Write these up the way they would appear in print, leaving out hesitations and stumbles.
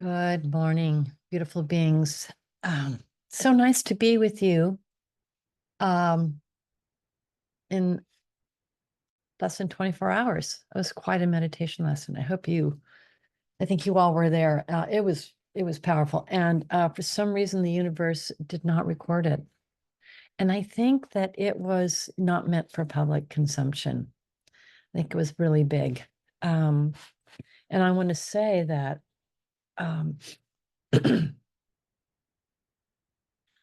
Good morning, beautiful beings. So nice to be with you um, in less than 24 hours. It was quite a meditation lesson. I think you all were there. It was powerful. And for some reason, the universe did not record it. And I think that it was not meant for public consumption. I think it was really big. And I want to say that um,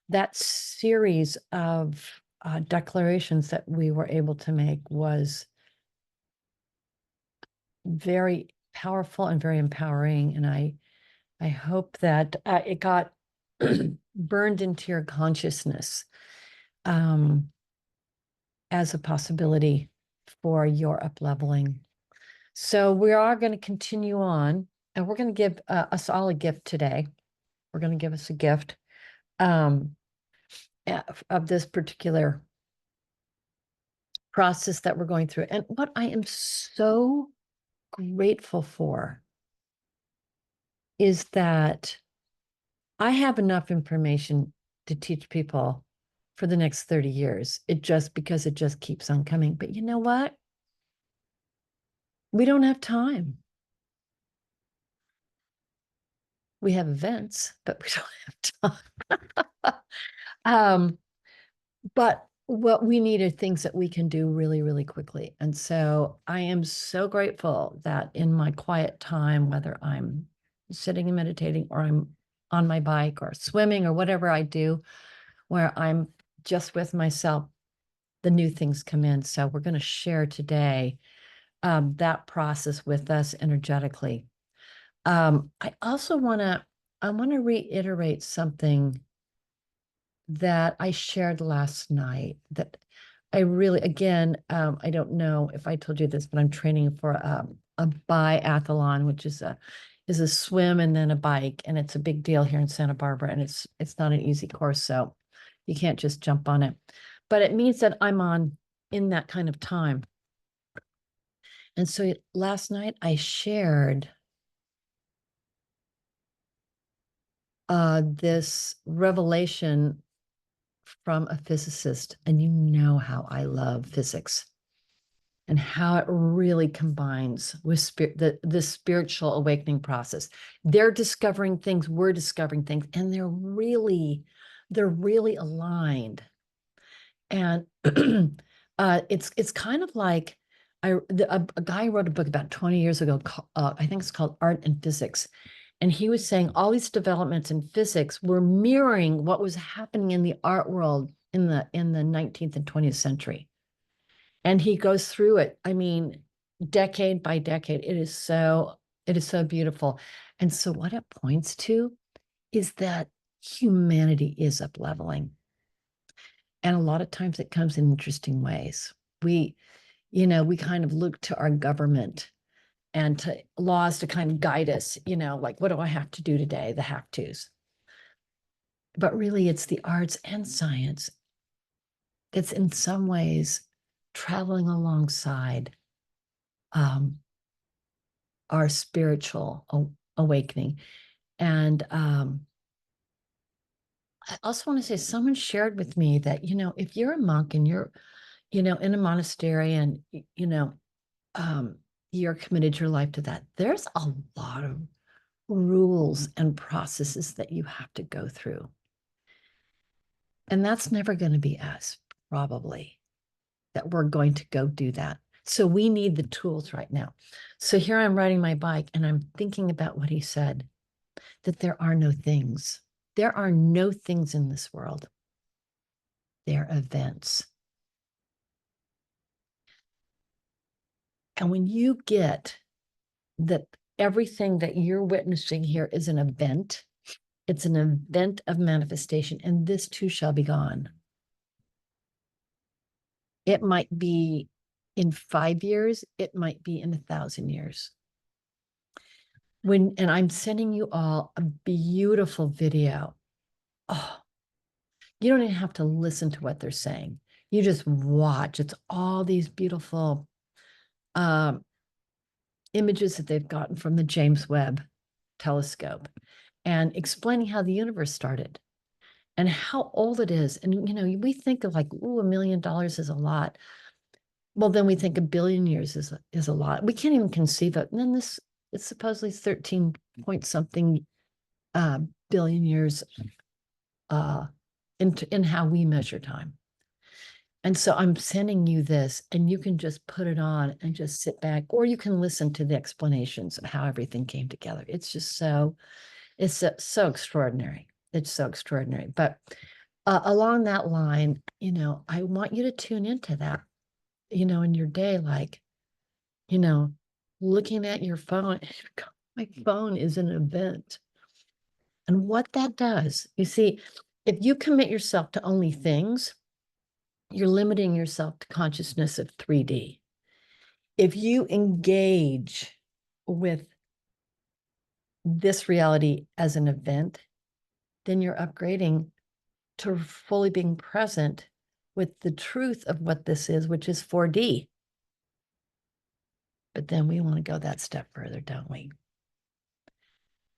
that series of declarations that we were able to make was very powerful and very empowering. And I hope that it got burned into your consciousness um, as a possibility for your upleveling. So we are going to continue on, and we're going to give us all a gift today. We're going to give us a gift um, of this particular process that we're going through. And what I am so grateful for is that I have enough information to teach people for the next 30 years. Because it just keeps on coming. But you know what? We don't have time. We have events, but we don't have time. But what we need are things that we can do really, really quickly. And so I am so grateful that in my quiet time, whether I'm sitting and meditating or I'm on my bike or swimming or whatever I do, where I'm just with myself, the new things come in. So we're going to share today that process with us energetically. I also I want to reiterate something that I shared last night that I really, again, I don't know if I told you this, but I'm training for a biathlon, which is a swim and then a bike, and it's a big deal here in Santa Barbara, and it's not an easy course, so you can't just jump on it. But it means that I'm on in that kind of time. And so last night I shared this revelation from a physicist, and you know how I love physics and how it really combines with the spiritual awakening process. They're discovering things, we're discovering things, and they're really aligned. And it's kind of like a guy wrote a book about 20 years ago. I think it's called Art and Physics. And he was saying all these developments in physics were mirroring what was happening in the art world in the 19th and 20th century. And he goes through it. I mean, decade by decade. It is so beautiful. And so what it points to is that humanity is up leveling. And a lot of times it comes in interesting ways. We, we kind of look to our government and to laws to kind of guide us, like, what do I have to do today? The have tos. But really, it's the arts and science that's in some ways traveling alongside our spiritual awakening. And I also want to say, someone shared with me that, if you're a monk and you're, in a monastery and, um, you're committed your life to that, there's a lot of rules and processes that you have to go through. And that's never going to be us, probably, that we're going to go do that. So we need the tools right now. So here I'm riding my bike and I'm thinking about what he said, that there are no things. There are no things in this world. They're events. And when you get that everything that you're witnessing here is an event, it's an event of manifestation, and this too shall be gone. It might be in 5 years, it might be in 1,000 years. And I'm sending you all a beautiful video. Oh, you don't even have to listen to what they're saying. You just watch. It's all these beautiful images that they've gotten from the James Webb telescope and explaining how the universe started and how old it is. And, you know, we think of like, ooh, $1 million is a lot. Well, then we think 1 billion years is a lot. We can't even conceive it. And then it's supposedly 13 point something billion years in how we measure time. And so I'm sending you this, and you can just put it on and just sit back, or you can listen to the explanations of how everything came together. It's just it's so extraordinary. It's so extraordinary. But along that line, you know, I want you to tune into that, you know, in your day, like, you know, looking at your phone. My phone is an event. And what that does, you see, if you commit yourself to only things, you're limiting yourself to consciousness of 3D. If you engage with this reality as an event, then you're upgrading to fully being present with the truth of what this is, which is 4D. But then we want to go that step further, don't we?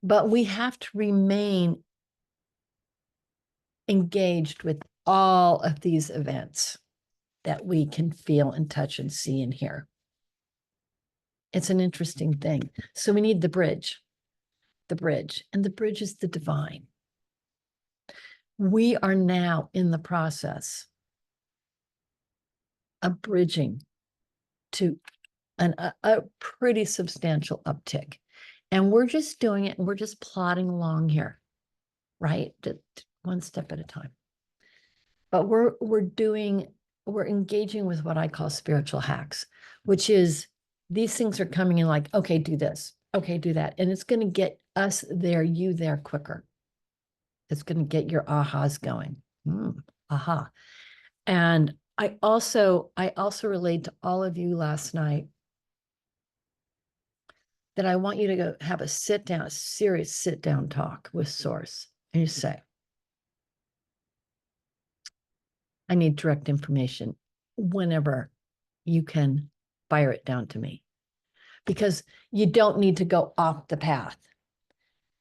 But we have to remain engaged with all of these events that we can feel and touch and see and hear. It's an interesting thing. So we need the bridge, and the bridge is the divine. We are now in the process of bridging to a pretty substantial uptick. And we're just doing it, and we're just plodding along here, right? One step at a time. But we're engaging with what I call spiritual hacks, which is these things are coming in like, okay, do this, okay, do that. And it's going to get us there, you there quicker. It's going to get your ahas going. Aha. And I also relayed to all of you last night that I want you to go have a serious sit down talk with Source. And you say, I need direct information whenever you can fire it down to me, because you don't need to go off the path.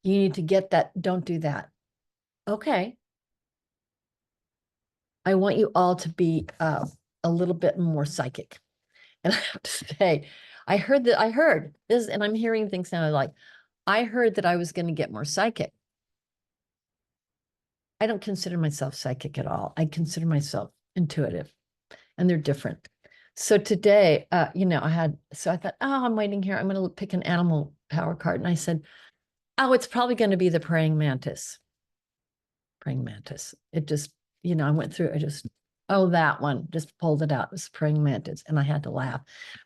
You need to get that. Don't do that. Okay. I want you all to be a little bit more psychic. And I have to say, I heard this, and I'm hearing things now like, I heard that I was going to get more psychic. I don't consider myself psychic at all. I consider myself intuitive, and they're different. So today, you know, I thought, oh, I'm waiting here. I'm going to pick an animal power card. And I said, oh, it's probably going to be the praying mantis. Praying mantis. It just, you know, I went through, oh, that one, just pulled it out. It was praying mantis. And I had to laugh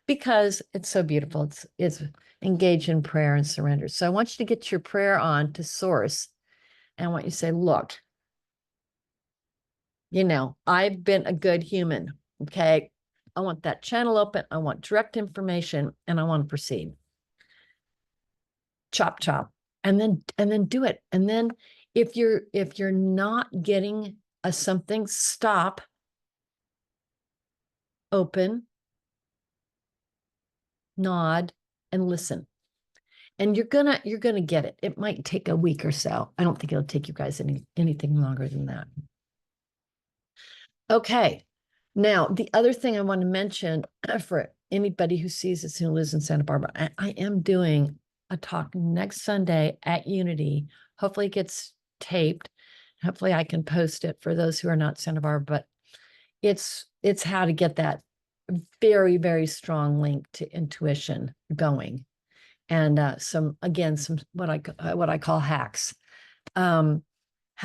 because it's so beautiful. It's engage in prayer and surrender. So I want you to get your prayer on to Source. And I want you to say, look, you know, I've been a good human. Okay. I want that channel open. I want direct information, and I want to proceed. Chop, chop, and then do it. And then if you're not getting a something, stop, open, nod, and listen. And you're gonna get it. It might take a week or so. I don't think it'll take you guys anything longer than that. Okay. Now, the other thing I want to mention for anybody who sees this who lives in Santa Barbara, I am doing a talk next Sunday at Unity. Hopefully it gets taped. Hopefully I can post it for those who are not Santa Barbara, but it's how to get that very, very strong link to intuition going. And some what I call hacks. How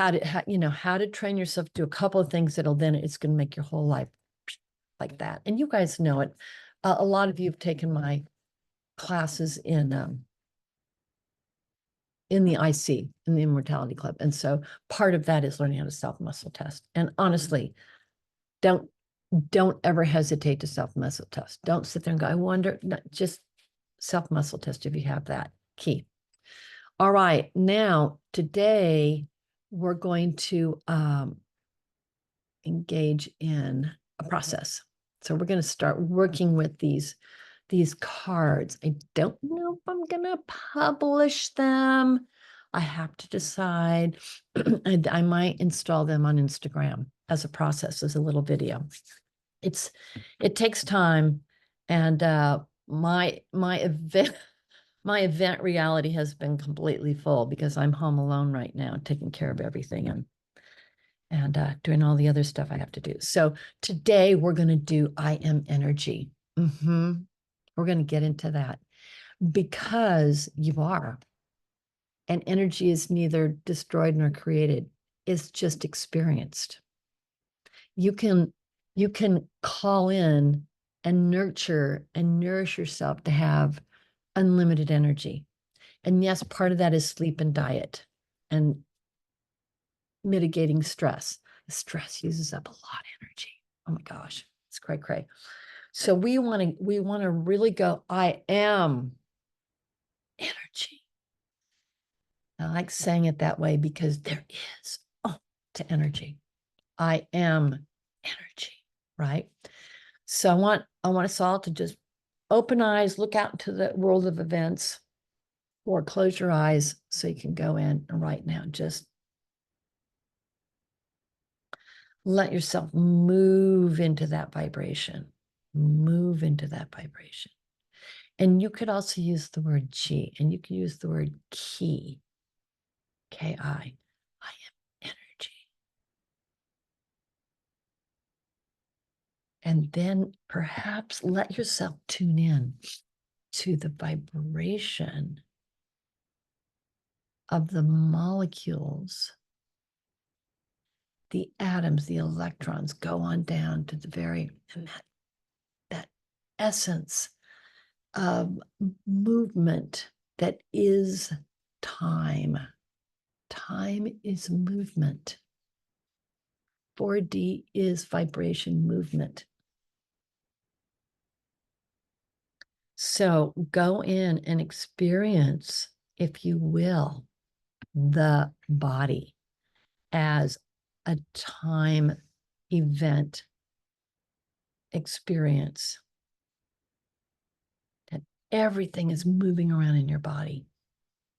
to train yourself to do a couple of things it's going to make your whole life like that. And you guys know it. A lot of you have taken my classes in the IC, in the Immortality Club. And so part of that is learning how to self-muscle test. And honestly, don't ever hesitate to self-muscle test. Don't sit there and go, I wonder, just self-muscle test if you have that key. All right, now today we're going to engage in a process. So we're going to start working with these these cards. I don't know if I'm going to publish them. I have to decide. I might install them on Instagram as a process, as a little video. It takes time, and my event reality has been completely full because I'm home alone right now, taking care of everything and doing all the other stuff I have to do. So today we're going to do I am energy. We're going to get into that because you are. And energy is neither destroyed nor created. It's just experienced. You can call in and nurture and nourish yourself to have unlimited energy. And yes, part of that is sleep and diet and mitigating stress. Stress uses up a lot of energy. Oh my gosh, it's cray. So we want to really go, I am energy. I like saying it that way because there is to energy. I am energy, right? So I want us all to just open eyes, look out into the world of events, or close your eyes so you can go in and right now just let yourself move into that vibration. Move into that vibration. And you could also use the word chi, and you can use the word ki, Ki. I am energy. And then perhaps let yourself tune in to the vibration of the molecules, the atoms, the electrons, go on down to the very, and that essence of movement that is time. Time is movement. 4D is vibration movement. So go in and experience, if you will, the body as a time event experience. That everything is moving around in your body.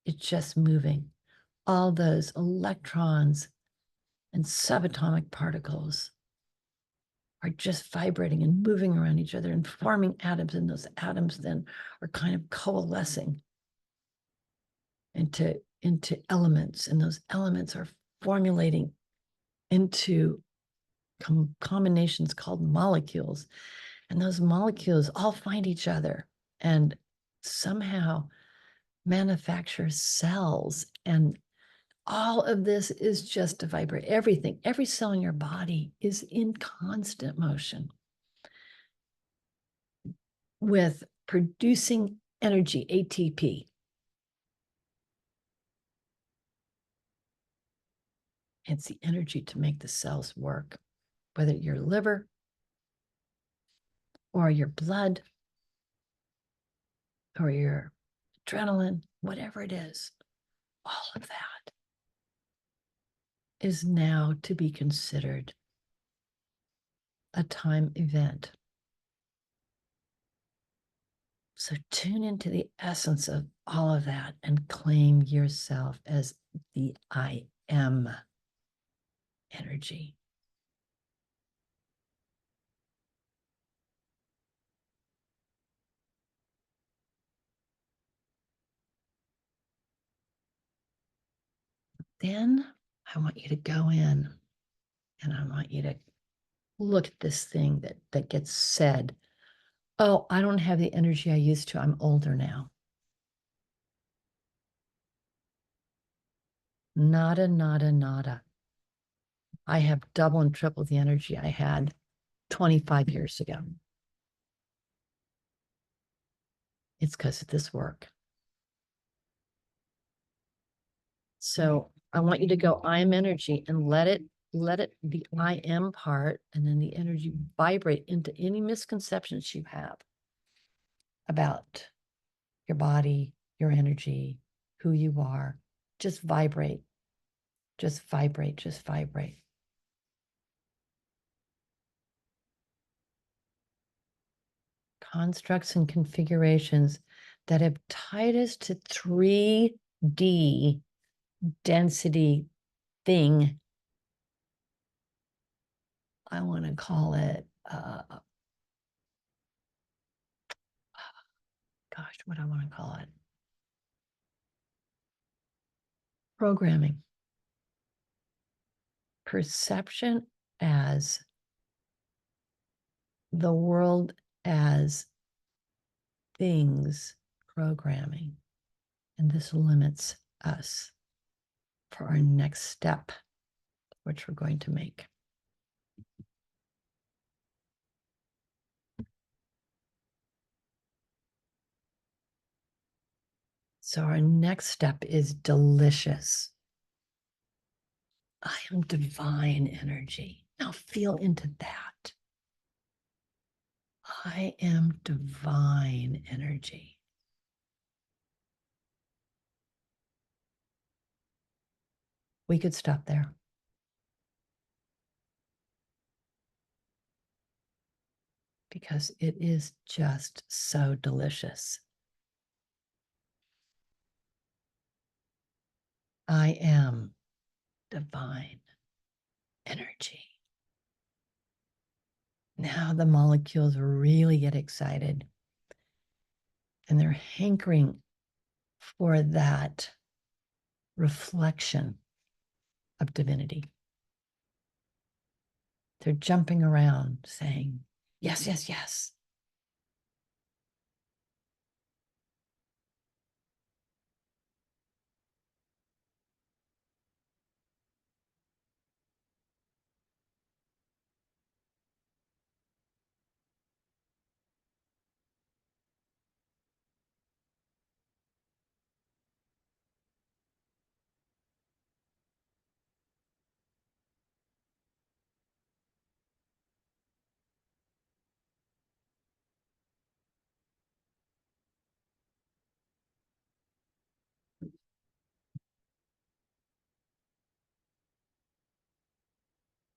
It's just moving. All those electrons and subatomic particles are just vibrating and moving around each other and forming atoms, and those atoms then are kind of coalescing into elements, and those elements are formulating into combinations called molecules, and those molecules all find each other and somehow manufacture cells, and all of this is just to vibrate. Everything, every cell in your body is in constant motion with producing energy, ATP. It's the energy to make the cells work, whether your liver or your blood or your adrenaline, whatever it is, all of that is now to be considered a time event. So tune into the essence of all of that and claim yourself as the I am energy. Then I want you to go in and I want you to look at this thing that gets said. Oh, I don't have the energy I used to. I'm older now. Nada, nada, nada. I have double and triple the energy I had 25 years ago. It's because of this work. So I want you to go, I am energy, and let it, the I am part, and then the energy vibrate into any misconceptions you have about your body, your energy, who you are. Just vibrate, just vibrate, just vibrate. constructs and configurations that have tied us to 3D density thing. I want to call it, gosh, what do I want to call it? Programming. Perception as the world as things programming. And this limits us for our next step, which we're going to make. So our next step is delicious. I am divine energy. Now feel into that. I am divine energy. We could stop there. Because it is just so delicious. I am divine energy. Now the molecules really get excited and they're hankering for that reflection of divinity. They're jumping around saying, yes, yes, yes.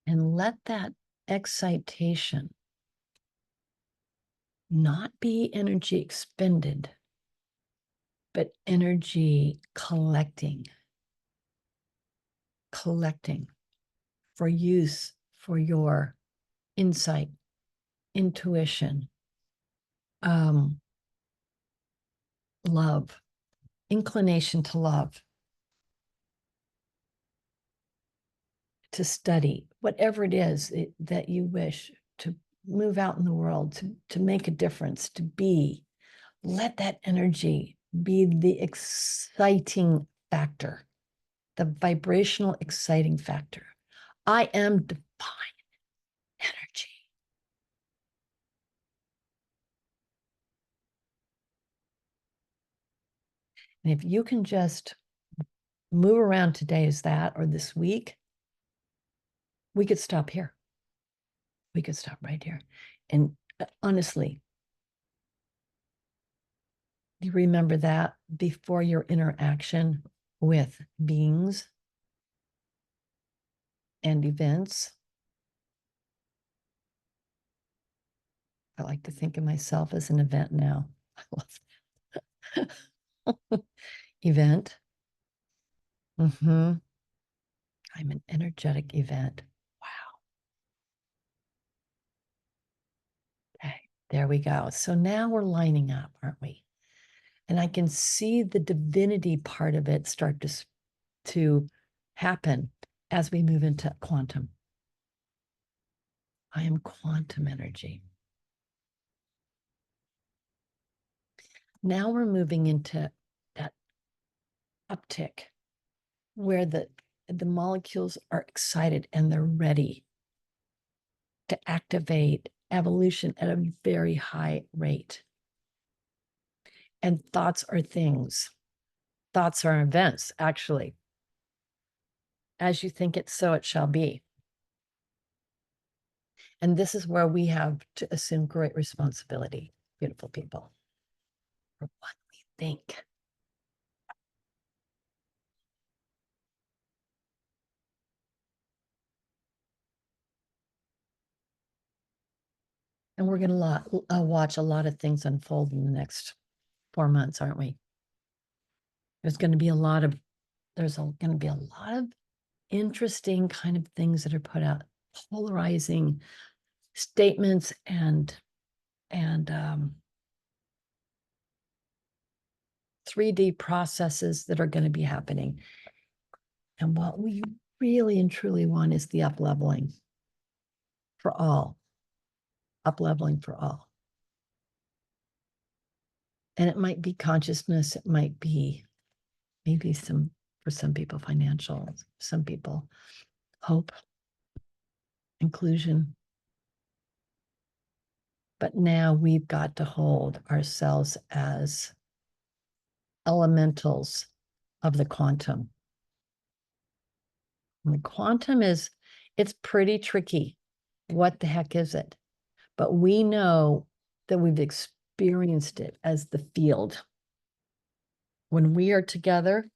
And let that excitation not be energy expended, but energy collecting for use for your insight, intuition, love, inclination to love, to study, whatever it is that you wish to move out in the world, to make a difference, to be. Let that energy be the exciting factor, the vibrational exciting factor. I am divine energy. And if you can just move around today as that, or this week, we could stop here. We could stop right here. And honestly, you remember that before your interaction with beings and events. I like to think of myself as an event now. I love that. Event. I'm an energetic event. Wow. Okay, there we go. So now we're lining up, aren't we? And I can see the divinity part of it start to happen as we move into quantum. I am quantum energy. Now we're moving into that uptick where the molecules are excited and they're ready to activate evolution at a very high rate. And thoughts are things. Thoughts are events, actually. As you think it, so it shall be. And this is where we have to assume great responsibility, beautiful people, for what we think. And we're going to watch a lot of things unfold in the next 4 months, aren't we? There's going to be a lot of interesting kind of things that are put out, polarizing statements and 3D processes that are going to be happening. And what we really and truly want is the upleveling for all. Upleveling for all. And it might be consciousness, it might be maybe for some people, financial, some people, hope, inclusion. But now we've got to hold ourselves as elementals of the quantum. And the quantum it's pretty tricky. What the heck is it? But we know that we've experienced it as the field. When we are together,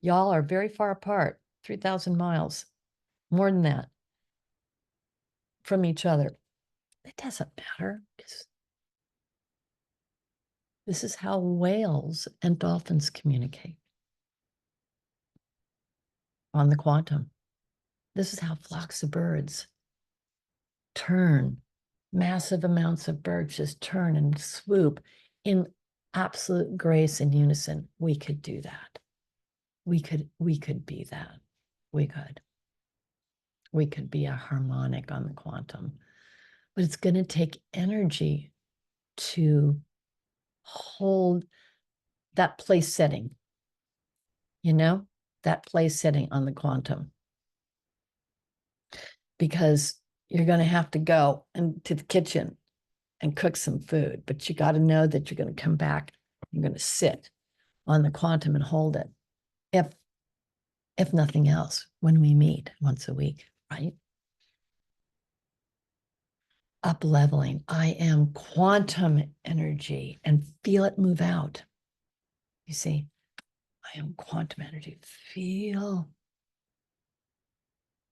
y'all are very far apart, 3,000 miles, more than that, from each other. It doesn't matter, because this is how whales and dolphins communicate on the quantum. This is how flocks of birds turn. Massive amounts of birds just turn and swoop in absolute grace and unison. We could do that. We could be that. We could be a harmonic on the quantum. But it's going to take energy to hold that place setting, that place setting on the quantum. Because you're going to have to go into the kitchen and cook some food, but you got to know that you're going to come back, you're going to sit on the quantum and hold it. If nothing else, when we meet once a week, right? Upleveling. I am quantum energy, and feel it move out. You see, I am quantum energy. Feel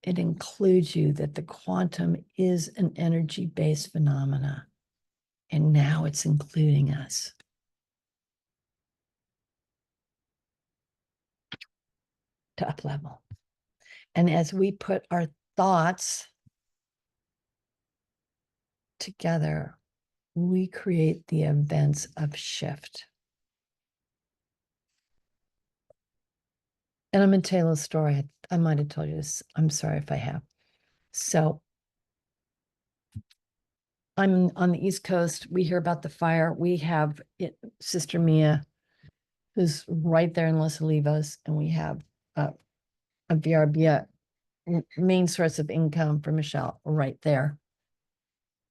it includes you, that the quantum is an energy-based phenomena. And now it's including us. To uplevel. And as we put our thoughts together, we create the events of shift. And I'm going to tell you a story. I might have told you this. I'm sorry if I have. So I'm on the East Coast. We hear about the fire. We have Sister Mia, who's right there in Los Olivos, and we have a VRB, main source of income for Michelle, right there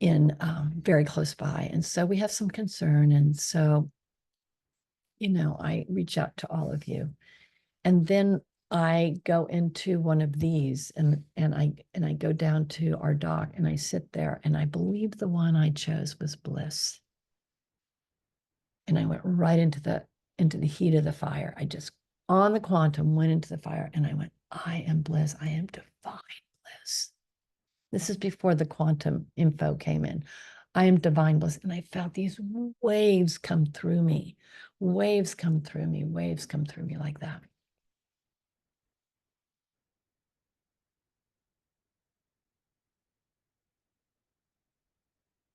in very close by. And so we have some concern. And so, I reach out to all of you. And then I go into one of these and I go down to our dock and I sit there, and I believe the one I chose was bliss. And I went right into the heat of the fire. I just, on the quantum, went into the fire, and I went, I am bliss. I am divine bliss. This is before the quantum info came in. I am divine bliss. And I felt these waves come through me, waves come through me, waves come through me like that.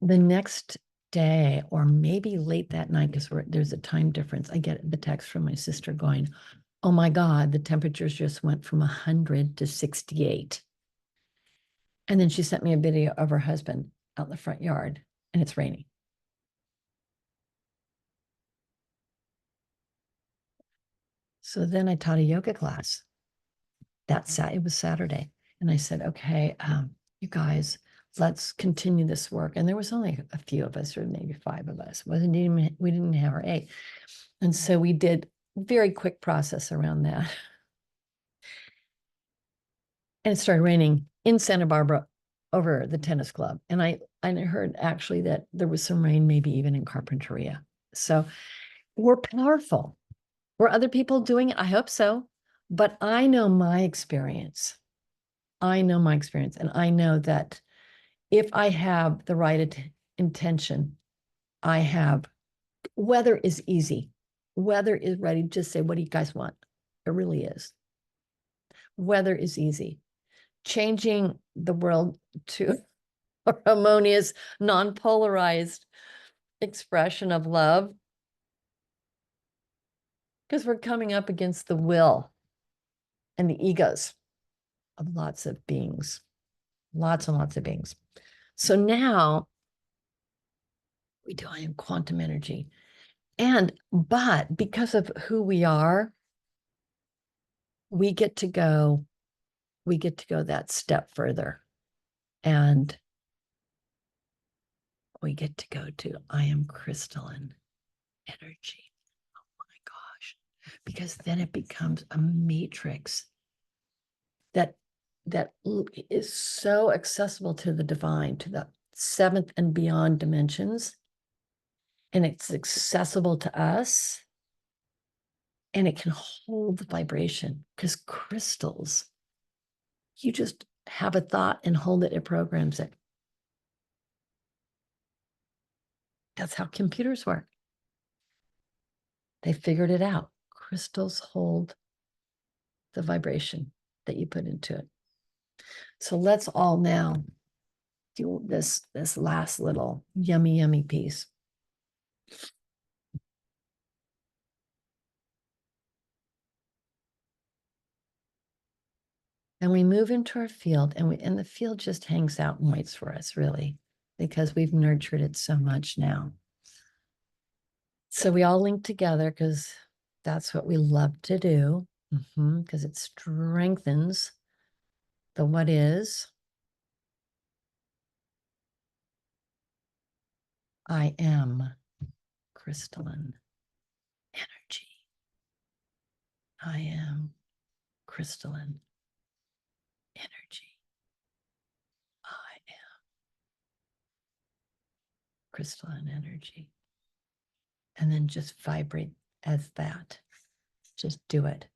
The next day, or maybe late that night, because there's a time difference, I get the text from my sister going, oh my God, the temperatures just went from 100 to 68. And then she sent me a video of her husband out in the front yard, and it's raining. So then I taught a yoga class. It was Saturday. And I said, okay, you guys, let's continue this work. And there was only a few of us, or maybe 5 of us. We didn't have our 8. And so we did a very quick process around that. And it started raining in Santa Barbara over the tennis club. And I heard actually that there was some rain, maybe even in Carpinteria. So we're powerful. Were other people doing it? I hope so. But I know my experience. And I know that if I have the right intention. I have weather is easy. Weather is ready. Just say, what do you guys want? It really is. Weather is easy. Changing the world to a harmonious, non-polarized expression of love, because we're coming up against the will and the egos of lots of beings, lots and lots of beings. So now we do I am quantum energy. But because of who we are, we get to go that step further. And we get to go to I am crystalline energy. Oh my gosh. Because then it becomes a matrix that is so accessible to the divine, to the seventh and beyond dimensions. And it's accessible to us. And it can hold the vibration, because crystals, you just have a thought and hold it, it programs it. That's how computers work. They figured it out. Crystals hold the vibration that you put into it. So let's all now do this last little yummy piece. And we move into our field, and the field just hangs out and waits for us, really, because we've nurtured it so much now. So we all link together because that's what we love to do, because it strengthens the what is. I am crystalline energy. I am crystalline energy. I am crystalline energy. And then just vibrate as that. Just do it.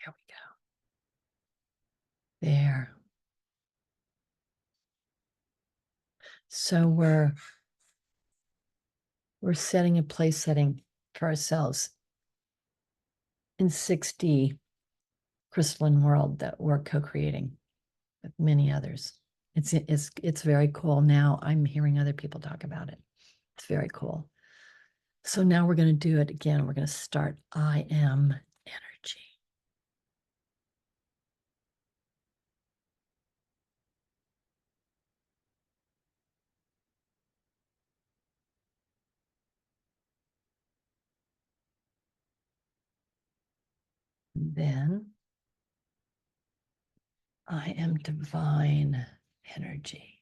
Here we go. There. So we're setting a place setting for ourselves in 6D crystalline world that we're co-creating with many others. It's very cool. Now I'm hearing other people talk about it. It's very cool. So now we're going to do it again. We're going to start I am energy. Then I am divine energy.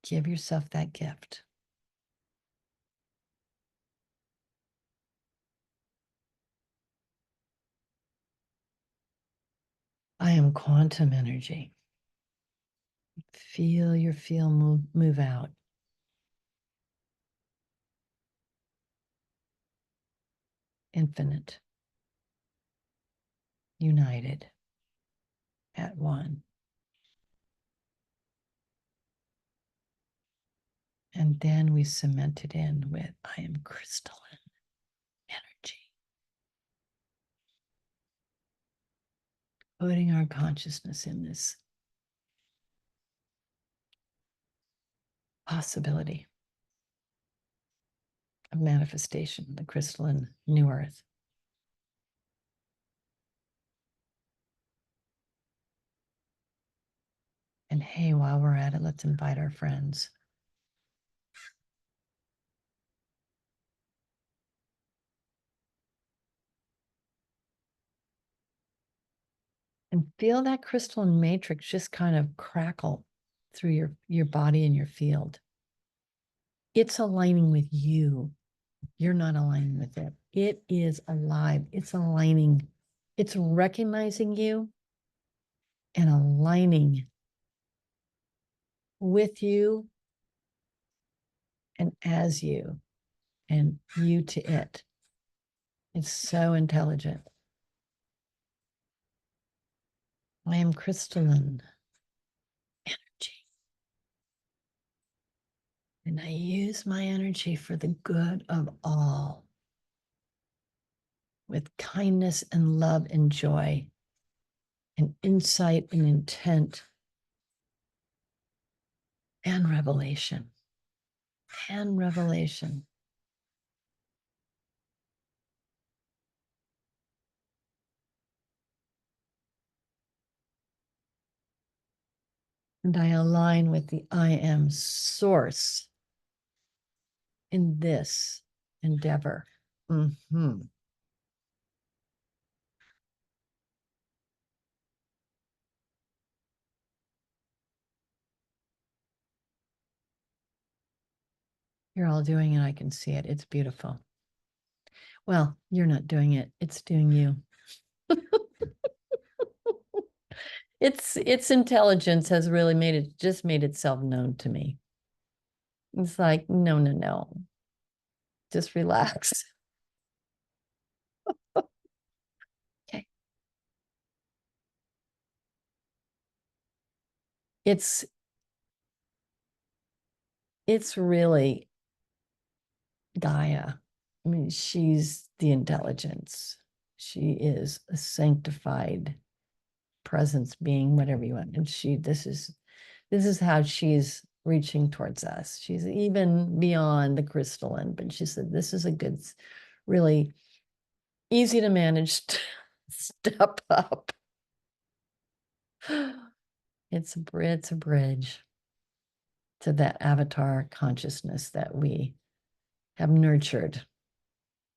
Give yourself that gift. I am quantum energy. Feel your field move out. Infinite. United. At one. And then we cement it in with I am crystalline energy. Putting our consciousness in this possibility of manifestation, the crystalline new earth. And hey, while we're at it, let's invite our friends. And feel that crystalline matrix just kind of crackle through your body and your field. It's aligning with you. You're not aligning with it. It is alive. It's aligning. It's recognizing you and aligning with you and as you and you to it. It's so intelligent. I am crystalline energy. And I use my energy for the good of all with kindness and love and joy and insight and intent and revelation. And revelation. And I align with the I am source in this endeavor. Mm-hmm. You're all doing it. I can see it. It's beautiful. Well, you're not doing it. It's doing you. Its intelligence has really made itself known to me. It's like, no, no, no. Just relax. Okay. It's it's really Gaia. I mean, she's the intelligence. She is a sanctified presence being, whatever you want. And this is how she's reaching towards us. She's even beyond the crystalline, but she said, this is a good, really easy to manage step up. It's a bridge to that avatar consciousness that we have nurtured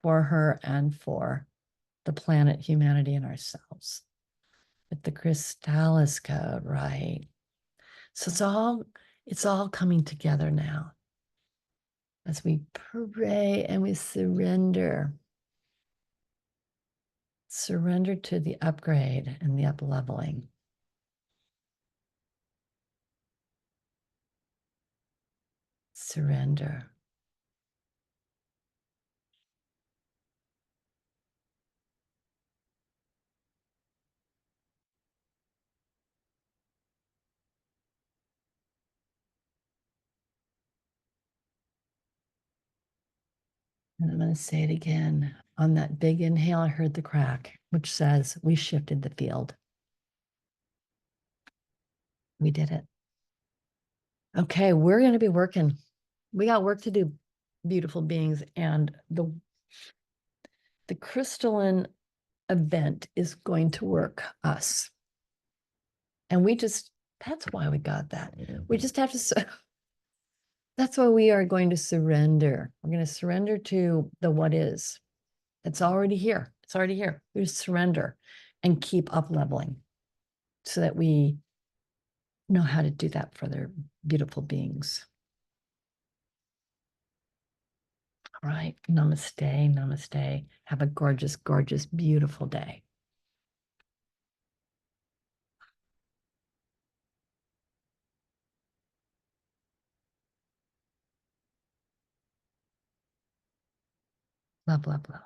for her and for the planet, humanity, and ourselves. With the Crystallis code, right? So it's all coming together now as we pray and we surrender. Surrender to the upgrade and the upleveling. Surrender. And I'm going to say it again. On that big inhale, I heard the crack, which says we shifted the field. We did it. Okay, we're going to be working. We got work to do, beautiful beings. And the crystalline event is going to work us. And that's why we got that. We just have to, that's why we are going to surrender. We're going to surrender to the what is. It's already here. It's already here. We just surrender and keep up leveling so that we know how to do that for their beautiful beings. All right. Namaste. Namaste. Have a gorgeous, gorgeous, beautiful day. Love, love, love.